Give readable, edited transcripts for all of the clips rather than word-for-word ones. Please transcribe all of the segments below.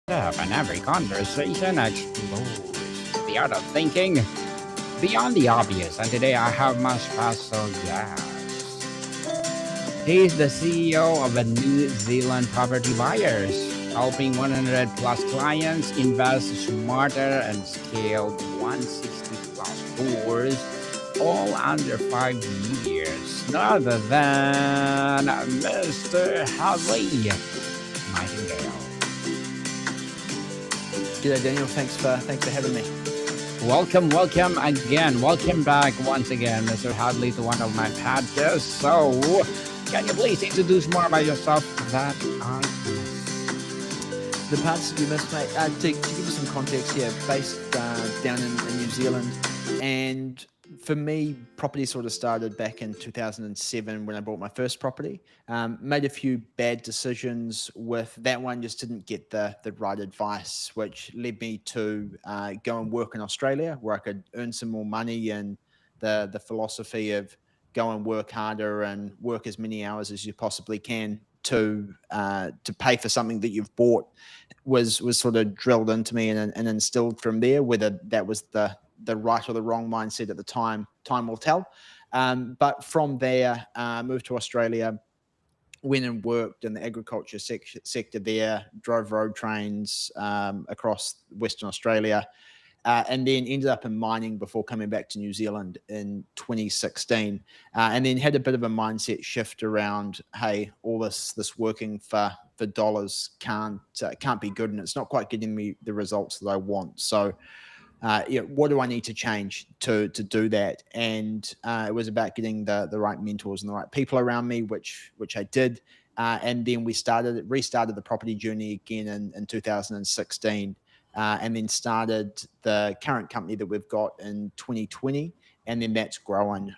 Up, and every conversation explores the art of thinking beyond the obvious. And today I have my special guest. He's the CEO of a New Zealand property buyers, helping 100 plus clients invest smarter and scaled 160 plus stores all under 5 years. None other than Mr. Hadley Nightingale. G'day, Daniel. Thanks for having me. Welcome again. Welcome back once again, Mr. Hadley, to one of my podcasts. So, can you please introduce more about yourself that I missed? The parts that you missed, mate. To give you some context here, based down in New Zealand, and for me, property sort of started back in 2007 when I bought my first property. Made a few bad decisions with that one, just didn't get the right advice, which led me to go and work in Australia where I could earn some more money, and the philosophy of go and work harder and work as many hours as you possibly can to pay for something that you've bought was sort of drilled into me and instilled from there. Whether that was the right or the wrong mindset at the time will tell. But from there, moved to Australia, went and worked in the agriculture sector there, drove road trains across Western Australia, and then ended up in mining before coming back to New Zealand in 2016, and then had a bit of a mindset shift around, hey, all this working for dollars can't be good, and it's not quite getting me the results that I want. So what do I need to change to do that? And it was about getting the right mentors and the right people around me, which I did. And then we restarted the property journey again in 2016, and then started the current company that we've got in 2020. And then that's grown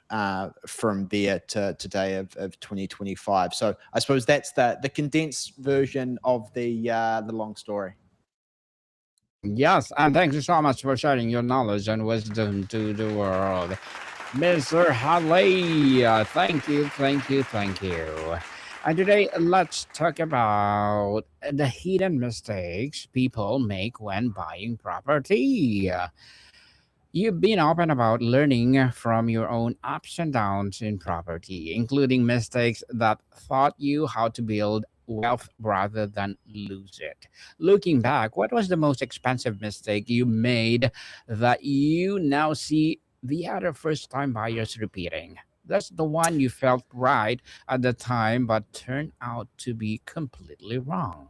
from there to today of 2025. So I suppose that's the condensed version of the long story. Yes, and thank you so much for sharing your knowledge and wisdom to the world. Mr. Hadley, thank you. And today, let's talk about the hidden mistakes people make when buying property. You've been open about learning from your own ups and downs in property, including mistakes that taught you how to build wealth rather than lose it. Looking back, what was the most expensive mistake you made that you now see the other first time buyers repeating? That's the one you felt right at the time, but turned out to be completely wrong.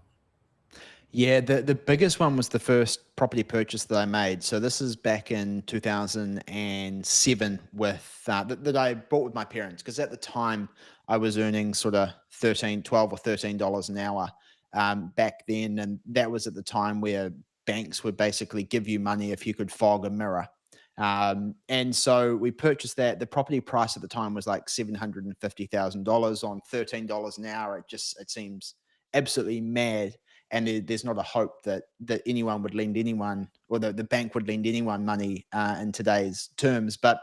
Yeah, the biggest one was the first property purchase that I made. So this is back in 2007 with that I bought with my parents, because at the time I was earning sort of 13, 12 or $13 an hour back then, and that was at the time where banks would basically give you money if you could fog a mirror. And so we purchased that. The property price at the time was like $750,000 on $13 an hour. It seems absolutely mad, and there's not a hope that anyone would lend anyone, or the bank would lend anyone money in today's terms. But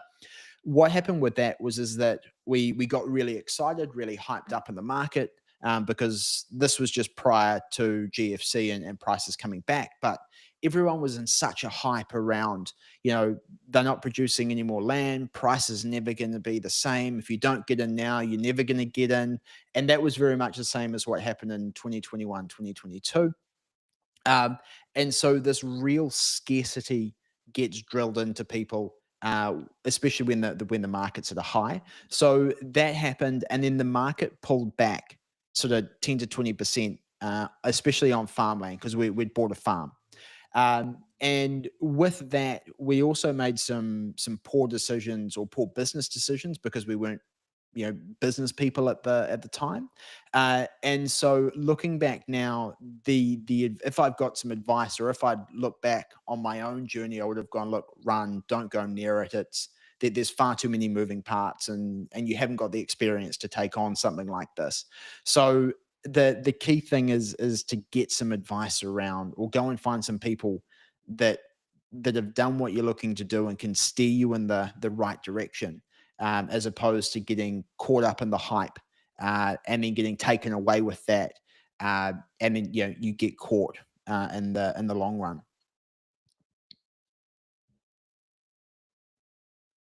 what happened with that is that we got really excited, really hyped up in the market, because this was just prior to GFC and prices coming back. But everyone was in such a hype around, they're not producing any more land. Price is never going to be the same. If you don't get in now, you're never going to get in. And that was very much the same as what happened in 2021, 2022. Um, and so this real scarcity gets drilled into people, especially when the market's at a high. So that happened, and then the market pulled back sort of 10 to 20%, especially on farmland, because we'd bought a farm. And with that, we also made some poor decisions, or poor business decisions, because we weren't, business people at the time. And so looking back now, if I've got some advice, or if I'd look back on my own journey, I would have gone, look, run, don't go near it. There's far too many moving parts, and you haven't got the experience to take on something like this. So the key thing is to get some advice around, or go and find some people that have done what you're looking to do and can steer you in the right direction, as opposed to getting caught up in the hype, and then getting taken away with that, and then you get caught in the long run.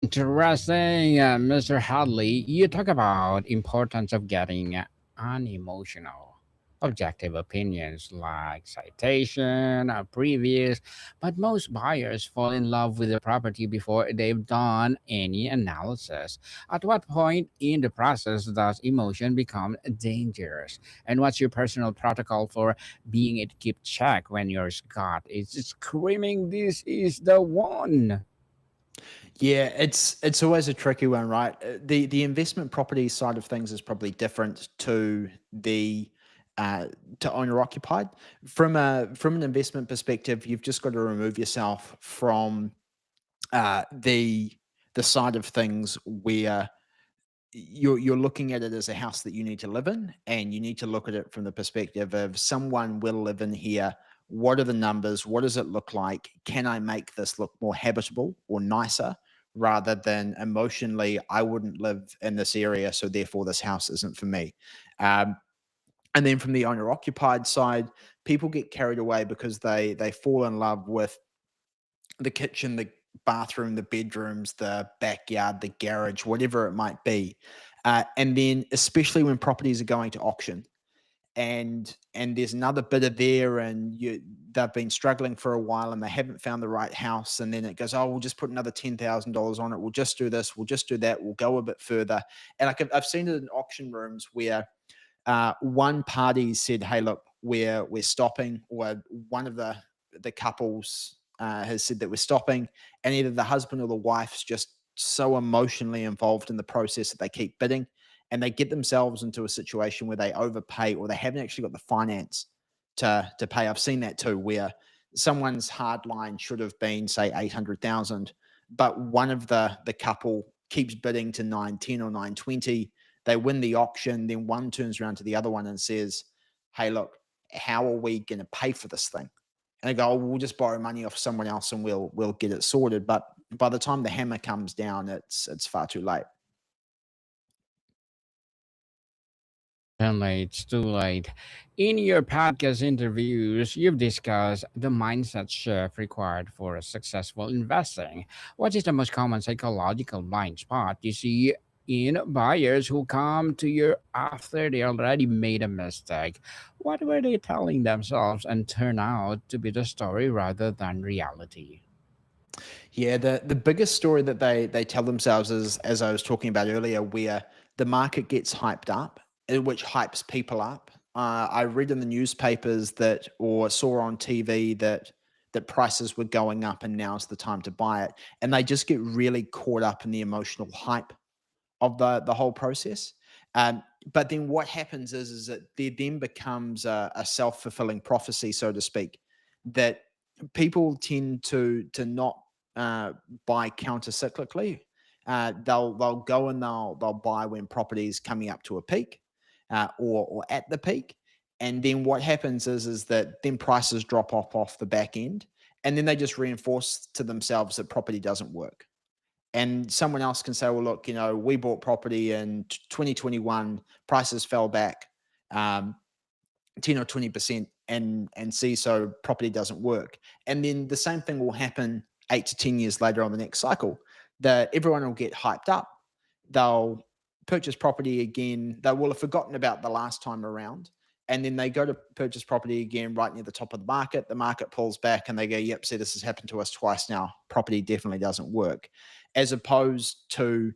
Interesting, Mr. Hadley. You talk about importance of getting unemotional, objective opinions like citation, previous, but most buyers fall in love with the property before they've done any analysis. At what point in the process does emotion become dangerous? And what's your personal protocol for being it keep check when your gut is screaming, "This is the one"? Yeah, it's always a tricky one, right? The investment property side of things is probably different uh, to owner occupied. From an investment perspective, you've just got to remove yourself from uh, the the side of things where you're looking at it as a house that you need to live in, and you need to look at it from the perspective of someone will live in here. What are the numbers? What does it look like? Can I make this look more habitable or nicer, rather than emotionally, I wouldn't live in this area, so therefore this house isn't for me. um, and then from the owner occupied side, people get carried away because they fall in love with the kitchen, the bathroom, the bedrooms, the backyard, the garage, whatever it might be. And then, especially when properties are going to auction, and there's another bidder there, and they've been struggling for a while, and they haven't found the right house, and then it goes, oh, we'll just put another $10,000 on it. We'll just do this. We'll just do that. We'll go a bit further. And like I've seen it in auction rooms where one party said, "Hey, look, we're stopping," or one of the couples has said that we're stopping, and either the husband or the wife's just so emotionally involved in the process that they keep bidding, and they get themselves into a situation where they overpay, or they haven't actually got the finance to pay. I've seen that too, where someone's hard line should have been say 800,000, but one of the couple keeps bidding to 910 or 920. They win the auction, then one turns around to the other one and says, "Hey, look, how are we going to pay for this thing?" And they go, "Oh, we'll just borrow money off someone else and we'll get it sorted." But by the time the hammer comes down, it's far too late. Certainly, it's too late. In your podcast interviews, you've discussed the mindset shift required for a successful investing. What is the most common psychological blind spot you see in buyers who come to you after they already made a mistake? What were they telling themselves and turn out to be the story rather than reality? Yeah, the biggest story that they tell themselves is, as I was talking about earlier, where the market gets hyped up, which hypes people up. I read in the newspapers that, or saw on TV that prices were going up, and now's the time to buy it. And they just get really caught up in the emotional hype of the whole process. But then what happens is that there then becomes a self fulfilling prophecy, so to speak, that people tend to not uh, buy counter cyclically. They'll go and they'll buy when property is coming up to a peak, or at the peak, and then what happens is that then prices drop off the back end, and then they just reinforce to themselves that property doesn't work. And someone else can say, well, look, we bought property in 2021, prices fell back um, 10 or 20%, and see, so property doesn't work. And then the same thing will happen 8 to 10 years later on the next cycle. That everyone will get hyped up. They'll purchase property again. They will have forgotten about the last time around. And then they go to purchase property again right near the top of the market. The market pulls back and they go, yep, see, this has happened to us twice now. Property definitely doesn't work. As opposed to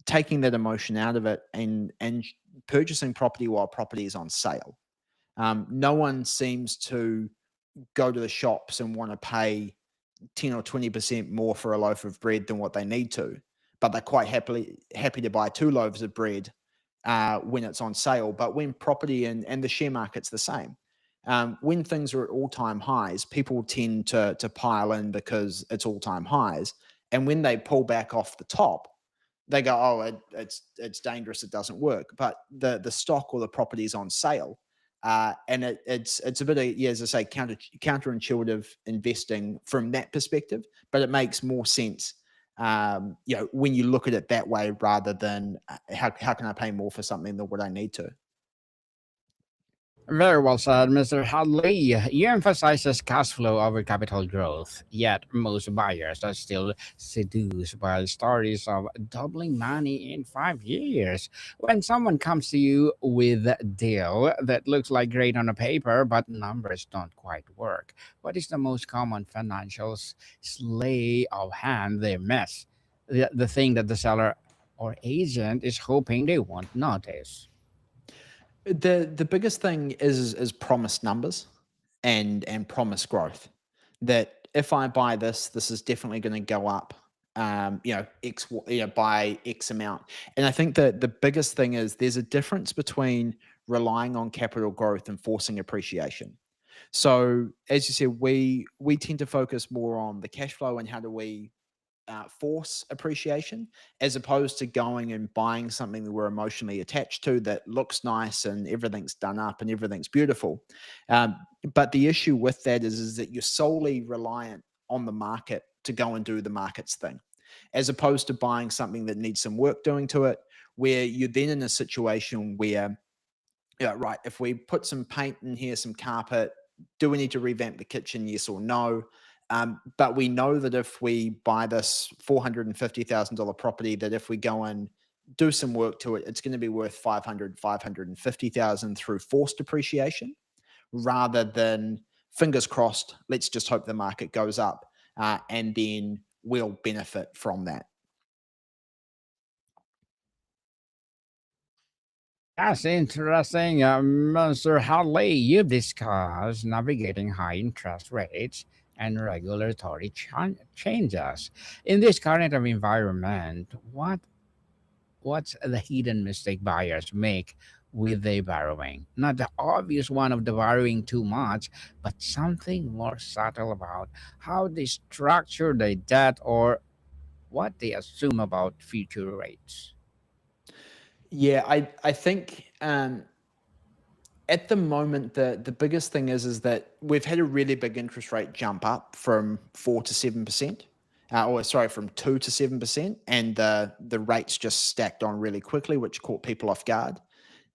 taking that emotion out of it, and purchasing property while property is on sale. No one seems to go to the shops and want to pay 10 or 20% more for a loaf of bread than what they need to, but they're quite happy to buy two loaves of bread when it's on sale. But when property and the share market's the same. When things are at all-time highs, people tend to pile in because it's all-time highs. And when they pull back off the top, they go, "Oh, it's dangerous. It doesn't work." But the stock or the property is on sale, and it's a bit of, yeah, as I say, counterintuitive investing from that perspective. But it makes more sense, when you look at it that way, rather than how can I pay more for something than what I need to. Very well said, Mr. Hadley. You emphasizes cash flow over capital growth, yet most buyers are still seduced by stories of doubling money in 5 years. When someone comes to you with a deal that looks like great on a paper, but numbers don't quite work, what is the most common financial slay of hand they miss? The thing that the seller or agent is hoping they won't notice. The biggest thing is promised numbers and promised growth. That if I buy this, this is definitely going to go up. By X amount. And I think that the biggest thing is there's a difference between relying on capital growth and forcing appreciation. So as you said, we tend to focus more on the cash flow and how do we force appreciation, as opposed to going and buying something that we're emotionally attached to that looks nice and everything's done up and everything's beautiful. Um, but the issue with that is that you're solely reliant on the market to go and do the market's thing, as opposed to buying something that needs some work doing to it, where you're then in a situation where, yeah, right, if we put some paint in here, some carpet, do we need to revamp the kitchen? Yes or no? But we know that if we buy this $450,000 property, that if we go and do some work to it, it's going to be worth 550,000 through forced appreciation, rather than fingers crossed, let's just hope the market goes up, and then we'll benefit from that. That's interesting, Mr. Hadley. You've discussed navigating high interest rates and regulatory changes. In this current of environment, what's the hidden mistake buyers make with their borrowing? Not the obvious one of the borrowing too much, but something more subtle about how they structure their debt or what they assume about future rates. Yeah, I think at the moment, the biggest thing is that we've had a really big interest rate jump up from 4 to 7%, or sorry, from 2 to 7%, and the rates just stacked on really quickly, which caught people off guard.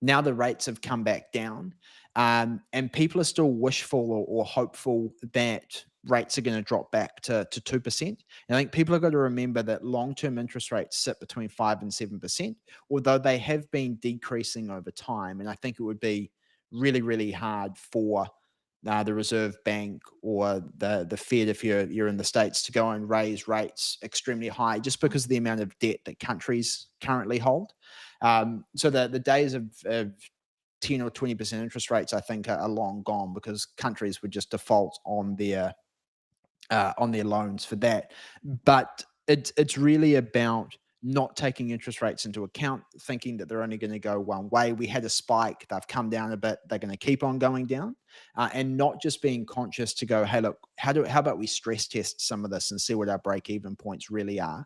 Now the rates have come back down, and people are still wishful or hopeful that rates are going to drop back to 2%. And I think people have got to remember that long-term interest rates sit between 5 and 7%, although they have been decreasing over time. And I think it would be really, really hard for the Reserve Bank or the Fed, if you're in the States, to go and raise rates extremely high just because of the amount of debt that countries currently hold. So the days of 10 or 20% interest rates, I think, are long gone, because countries would just default on their loans for that. But it's really about not taking interest rates into account, thinking that they're only going to go one way. We had a spike, they've come down a bit, they're going to keep on going down, and not just being conscious to go, hey, look, how about we stress test some of this and see what our break even points really are,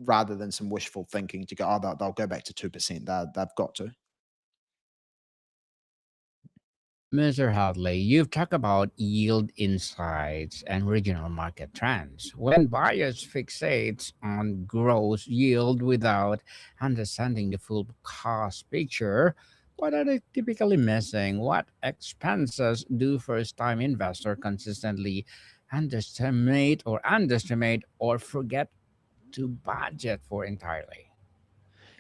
rather than some wishful thinking to go, oh, they'll go back to 2%. They've got to. Mr. Hadley, you've talked about yield insights and regional market trends. When buyers fixate on gross yield without understanding the full cost picture, what are they typically missing? What expenses do first-time investor consistently underestimate or forget to budget for entirely?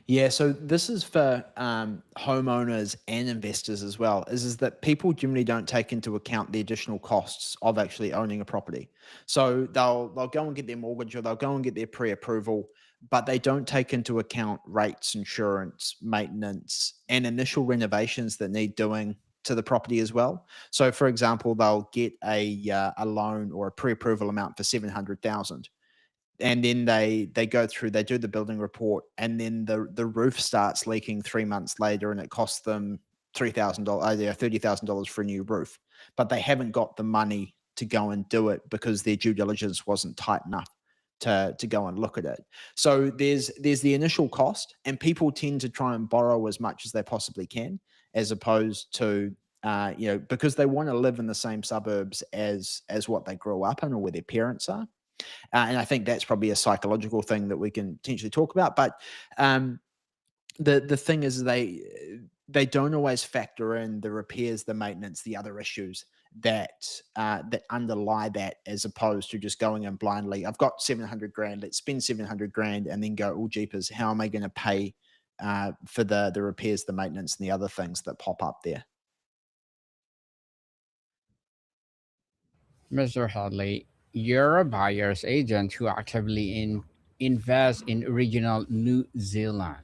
Yeah, so this is for homeowners and investors as well. Is that people generally don't take into account the additional costs of actually owning a property. So they'll go and get their mortgage, or they'll go and get their pre-approval, but they don't take into account rates, insurance, maintenance, and initial renovations that need doing to the property as well. So, for example, they'll get a loan or a pre-approval amount for 700,000, and then they go through, they do the building report, and then the roof starts leaking 3 months later, and it costs them $3,000, yeah, $30,000 for a new roof, but they haven't got the money to go and do it because their due diligence wasn't tight enough to go and look at it. So there's the initial cost, and people tend to try and borrow as much as they possibly can, as opposed to because they want to live in the same suburbs as what they grew up in or where their parents are. And I think that's probably a psychological thing that we can potentially talk about. But the thing is, they don't always factor in the repairs, the maintenance, the other issues that underlie that, as opposed to just going in blindly. I've got 700 grand. Let's spend 700 grand and then go, oh jeepers, how am I going to pay for the repairs, the maintenance, and the other things that pop up there? Mr. Hadley, you're a buyer's agent who actively invest in regional New Zealand.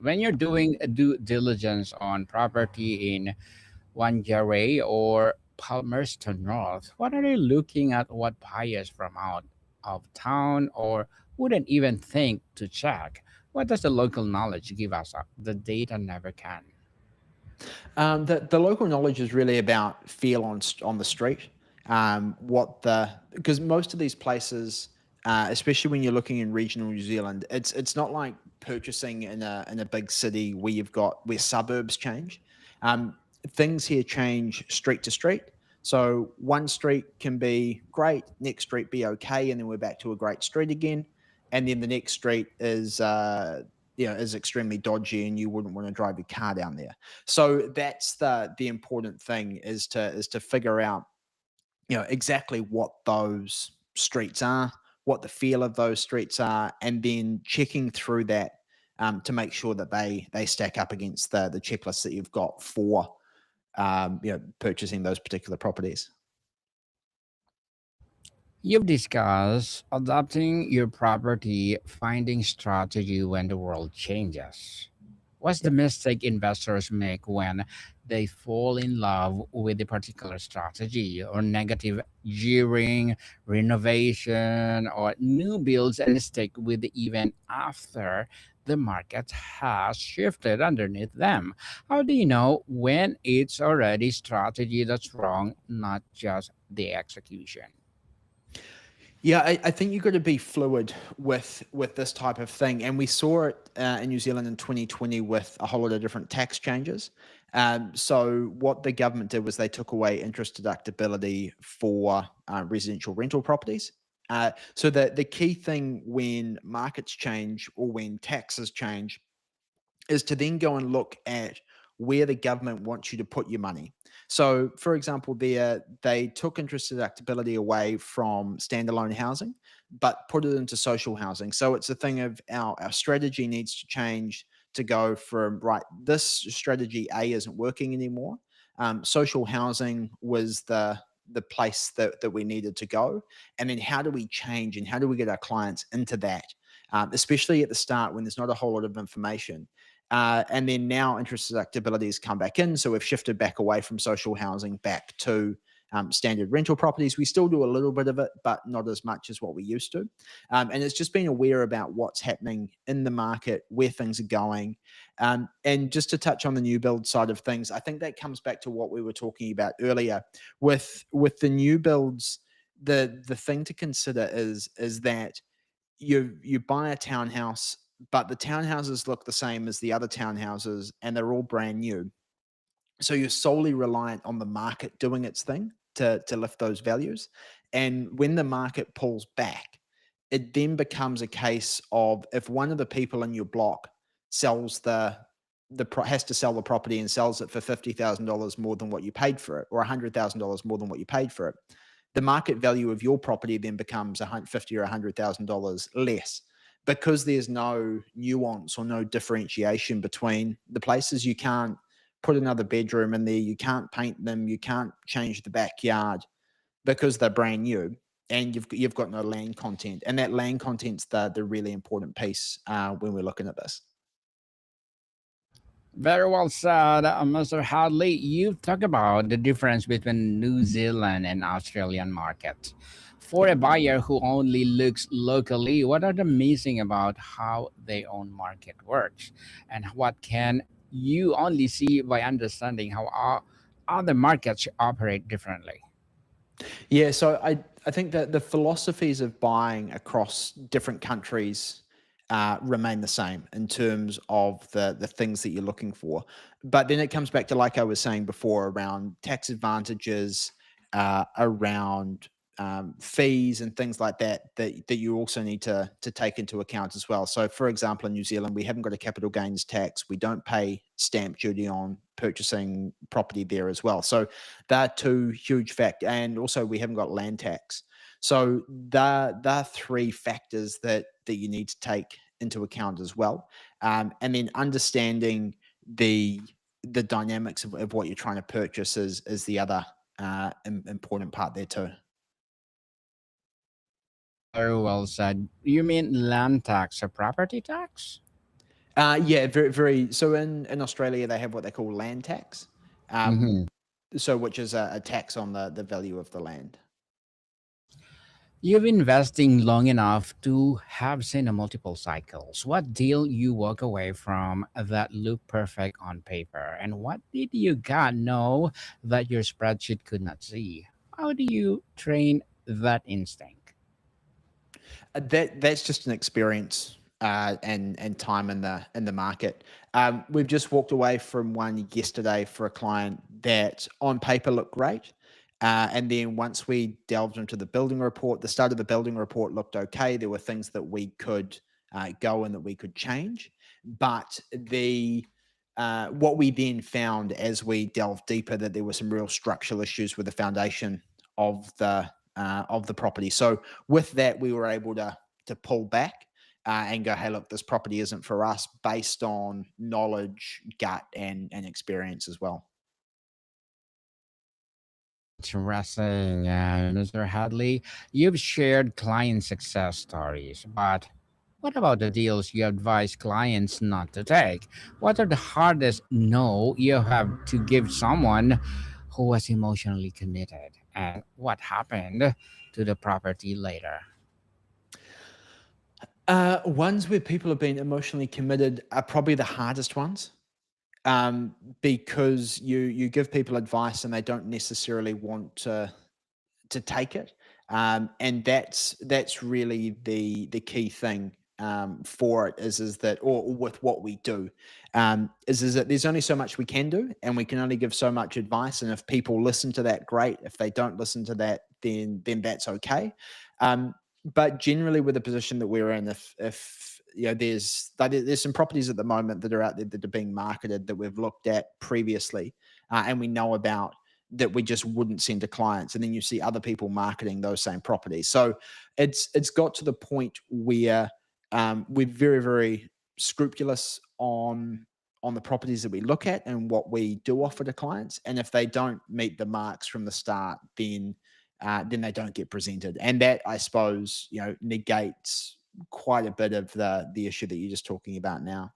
When you're doing a due diligence on property in Whangarei or Palmerston North, what are you looking at? What buyers from out of town or wouldn't even think to check? What does the local knowledge give us? The data never can. The local knowledge is really about feel on the street. What the Because most of these places, especially when you're looking in regional New Zealand, it's not like purchasing in a big city where suburbs change. Um, Things here change street to street. So one street can be great, next street be okay, and then we're back to a great street again. And then the next street is extremely dodgy, and you wouldn't want to drive your car down there. So that's the important thing, is to figure out exactly what those streets are, what the feel of those streets are, and then checking through that to make sure that they stack up against the checklist that you've got for purchasing those particular properties. You've discussed adapting your property finding strategy when the world changes. What's the Yep. mistake investors make when they fall in love with a particular strategy or negative gearing, renovation, or new builds and stick with it even after the market has shifted underneath them? How do you know when it's already strategy that's wrong, not just the execution? Yeah, I think you've got to be fluid with this type of thing, and we saw it in New Zealand in 2020 with a whole lot of different tax changes. So what the government did was they took away interest deductibility for residential rental properties. So the key thing when markets change or when taxes change is to then go and look at where the government wants you to put your money. So, for example, they took interest deductibility away from standalone housing, but put it into social housing. So it's a thing of our strategy needs to change to go from, right, this strategy A isn't working anymore. Social housing was the place that we needed to go. And then how do we change and how do we get our clients into that? Especially at the start when there's not a whole lot of information. And then now interest deductibility has come back in. So we've shifted back away from social housing back to standard rental properties. We still do a little bit of it, but not as much as what we used to. And it's just being aware about what's happening in the market, where things are going. And just to touch on the new build side of things, I think that comes back to what we were talking about earlier. With the new builds, the thing to consider is that you buy a townhouse, but the townhouses look the same as the other townhouses and they're all brand new. So you're solely reliant on the market doing its thing to lift those values. And when the market pulls back, it then becomes a case of, if one of the people in your block sells has to sell the property and sells it for $50,000 more than what you paid for it, or $100,000 more than what you paid for it, the market value of your property then becomes 150 or $100,000 less, because there's no nuance or no differentiation between the places. You can't put another bedroom in there, you can't paint them, you can't change the backyard because they're brand new, and you've got no land content, and that land content's the really important piece when we're looking at this. Very well said, Mr. Hadley. You've talked about the difference between New Zealand and Australian market. For Yep. a buyer who only looks locally, what are the missing about how their own market works? And what can you only see by understanding how other markets operate differently? Yeah, so I think that the philosophies of buying across different countries remain the same in terms of the things that you're looking for. But then it comes back to, like I was saying before, around tax advantages, around fees and things like that you also need to take into account as well. So, for example, in New Zealand, we haven't got a capital gains tax. We don't pay stamp duty on purchasing property there as well. So, there are two huge factors, and also we haven't got land tax. So, there are three factors that you need to take into account as well, and then understanding the the dynamics of what you're trying to purchase is the other important part there too. Very well said. You mean land tax or property tax? Yeah, very, very. So in Australia, they have what they call land tax, um, Hmm. so which is a tax on the value of the land. You've been investing long enough to have seen a multiple cycles. What deal you walk away from that looked perfect on paper, and what did you God know that your spreadsheet could not see? How do you train that instinct? That's just an experience and time in the market. We've just walked away from one yesterday for a client that on paper looked great. And then once we delved into the building report, the start of the building report looked okay. There were things that we could go and that we could change, but the what we then found as we delved deeper that there were some real structural issues with the foundation of the property. So with that, we were able to pull back and go, hey, look, this property isn't for us, based on knowledge, gut, and experience as well. Interesting. Mr. Hadley, you've shared client success stories, but what about the deals you advise clients not to take? What are the hardest no you have to give someone who was emotionally committed? And what happened to the property later? Ones where people have been emotionally committed are probably the hardest ones, because you give people advice and they don't necessarily want to take it. And that's really the key thing for it is that or with what we do is that there's only so much we can do and we can only give so much advice. And if people listen to that, great. If they don't listen to that, then that's okay. Um, but generally, with the position that we're in, if you know, there's some properties at the moment that are out there that are being marketed that we've looked at previously, and we know about that we just wouldn't send to clients, and then you see other people marketing those same properties. So it's got to the point where we're very, very scrupulous on the properties that we look at and what we do offer to clients. And if they don't meet the marks from the start, then they don't get presented, and that, I suppose, negates quite a bit of the issue that you're just talking about now.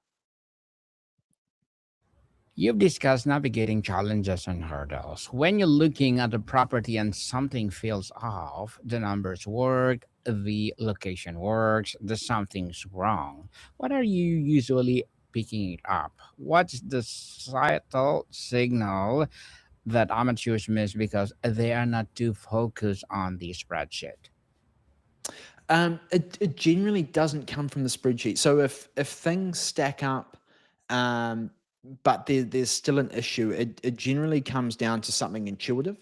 You've discussed navigating challenges and hurdles. When you're looking at a property and something feels off, the numbers work, the location works, the something's wrong. What are you usually picking it up? What's the subtle signal that amateurs miss because they are not too focused on the spreadsheet? It generally doesn't come from the spreadsheet. So if things stack up, um, but there's still an issue, it generally comes down to something intuitive,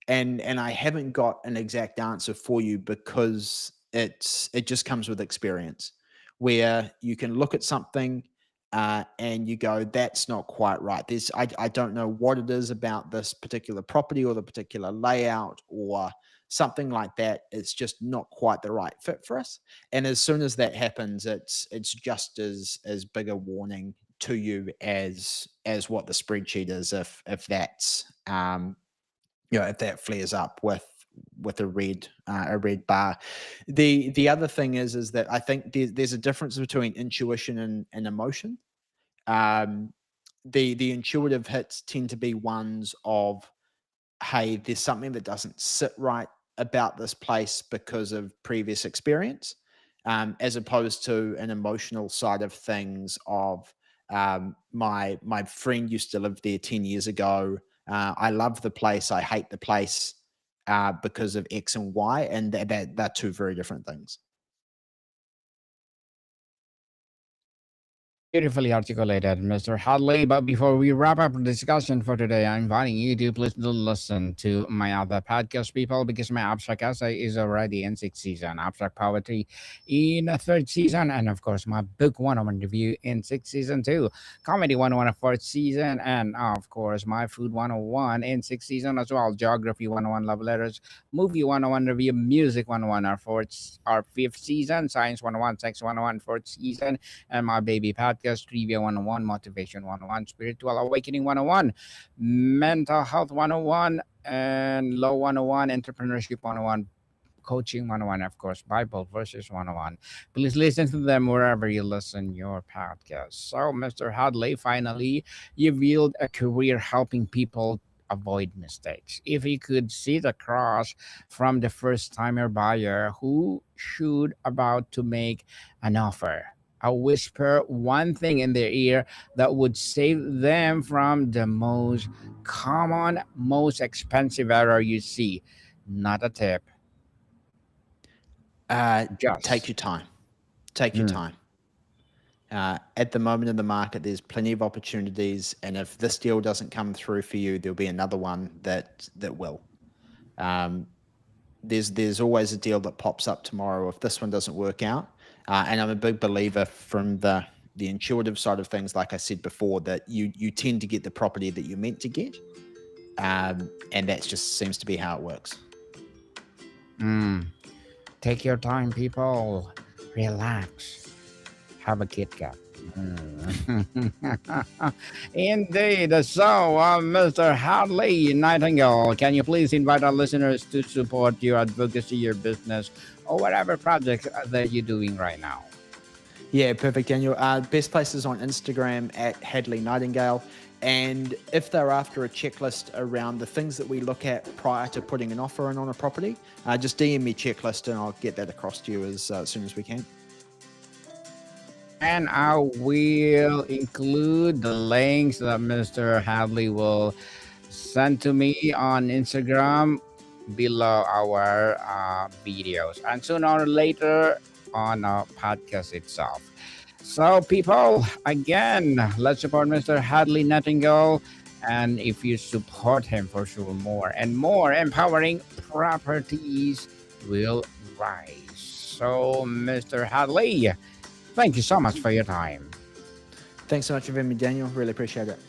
and I haven't got an exact answer for you because it just comes with experience, where you can look at something and you go, that's not quite right. I don't know what it is about this particular property or the particular layout or something like that. It's just not quite the right fit for us. And as soon as that happens, it's just as big a warning to you as what the spreadsheet is, if that's if that flares up with a red bar. The other thing is that I think there's a difference between intuition and emotion. um the intuitive hits tend to be ones of, hey, there's something that doesn't sit right about this place because of previous experience, as opposed to an emotional side of things of, my friend used to live there 10 years ago. I love the place. I hate the place because of X and Y. And they're two very different things. Beautifully articulated, Mr. Hadley. But before we wrap up the discussion for today, I'm inviting you to please do listen to my other podcast, people, because my abstract essay is already in sixth season, abstract poetry in a third season, and of course, my book 101 review in sixth season too, comedy 101 in fourth season, and of course, my food 101 in sixth season as well, geography 101 love letters, movie 101 review, music 101 our fifth season, science 101, sex 101 fourth season, and my baby podcast, Trivia 101, Motivation 101, Spiritual Awakening 101, Mental Health 101, and Law 101, Entrepreneurship 101, Coaching 101, of course, Bible Verses 101. Please listen to them wherever you listen your podcast. So, Mr. Hadley, finally, you've built a career helping people avoid mistakes. If you could see the cross from the first timer buyer who should about to make an offer, I whisper one thing in their ear that would save them from the most common, most expensive error you see. Not a tip, Uh, take just. your time. Take your Mm, time. At the moment in the market, there's plenty of opportunities, and if this deal doesn't come through for you, there'll be another one that will. Um, there's always a deal that pops up tomorrow if this one doesn't work out. And I'm a big believer from the intuitive side of things, like I said before, that you tend to get the property that you're meant to get, and that just seems to be how it works. mm. Take your time, people. Relax. Have a Kit Kat. Mm. Indeed. So, Mr. Hadley Nightingale, can you please invite our listeners to support your advocacy, your business, or whatever project that you're doing right now? Yeah, perfect, Daniel. Best places on Instagram at Hadley Nightingale. And if they're after a checklist around the things that we look at prior to putting an offer in on a property, just DM me checklist and I'll get that across to you as soon as we can. And I will include the links that Mr. Hadley will send to me on Instagram below our videos and sooner or later on our podcast itself. So, people, again, let's support Mr. Hadley Nightingale. And if you support him, for sure, more and more empowering properties will rise. So, Mr. Hadley, thank you so much for your time. Thanks so much for having me, Daniel. Really appreciate it.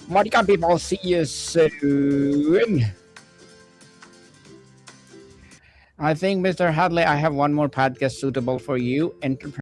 Welcome, people. See you soon. I think, Mr. Hadley, I have one more podcast suitable for you.